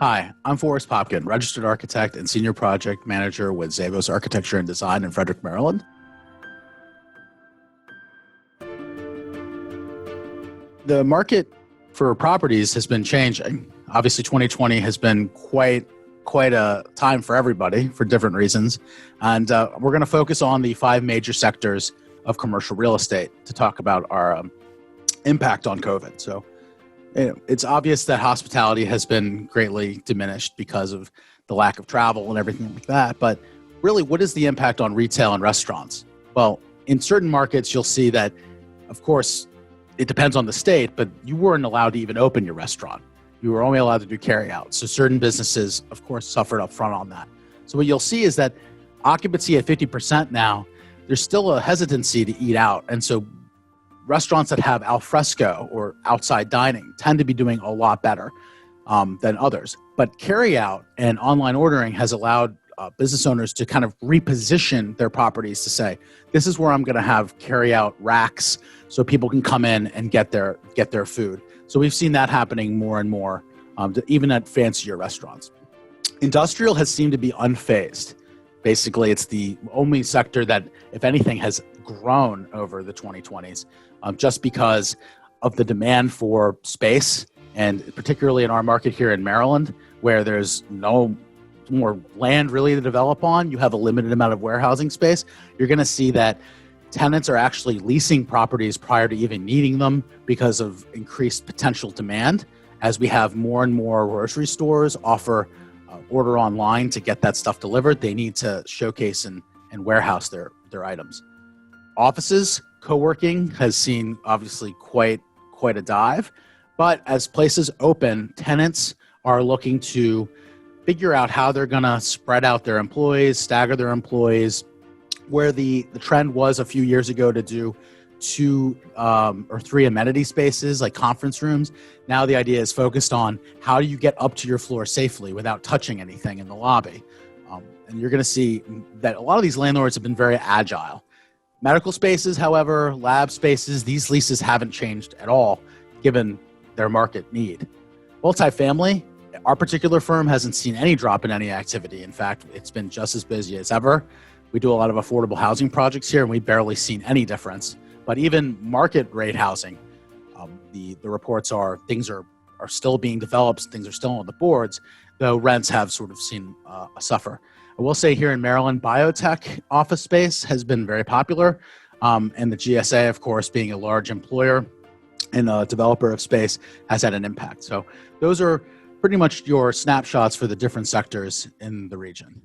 Hi, I'm Forrest Popkin, registered architect and senior project manager with Zavos Architecture Design in Frederick, Maryland. The market for properties has been changing. Obviously, 2020 has been quite a time for everybody for different reasons. And we're going to focus on the 5 major sectors of commercial real estate to talk about our impact on COVID. So it's obvious that hospitality has been greatly diminished because of the lack of travel and everything like that. But really, what is the impact on retail and restaurants? Well, in certain markets, you'll see that, of course, it depends on the state, but you weren't allowed to even open your restaurant. You were only allowed to do carry out. So certain businesses, of course, suffered up front on that. So what you'll see is that occupancy at 50% now, there's still a hesitancy to eat out. And so restaurants that have al fresco or outside dining tend to be doing a lot better than others. But carry out and online ordering has allowed business owners to kind of reposition their properties to say, this is where I'm going to have carry out racks so people can come in and get their food. So we've seen that happening more and more, even at fancier restaurants. Industrial has seemed to be unfazed. Basically, it's the only sector that, if anything, has grown over the 2020s, just because of the demand for space, and particularly in our market here in Maryland, where there's no more land really to develop on. You have a limited amount of warehousing space. You're going to see that tenants are actually leasing properties prior to even needing them because of increased potential demand. As we have more and more grocery stores offer order online to get that stuff delivered, they need to showcase and warehouse their items. Offices, co-working has seen obviously quite a dive, but as places open, tenants are looking to figure out how they're going to spread out their employees, stagger their employees, where the trend was a few years ago to do 2 or 3 amenity spaces like conference rooms. Now the idea is focused on how do you get up to your floor safely without touching anything in the lobby. And you're going to see that a lot of these landlords have been very agile. Medical spaces, however, lab spaces, these leases haven't changed at all given their market need. Multifamily, our particular firm hasn't seen any drop in any activity. In fact, it's been just as busy as ever. We do a lot of affordable housing projects here, and we've barely seen any difference. But even market rate housing, the reports are things are still being developed, things are still on the boards, though rents have sort of seen a suffer. I will say here in Maryland, biotech office space has been very popular, and the GSA, of course, being a large employer and a developer of space, has had an impact. So those are pretty much your snapshots for the different sectors in the region.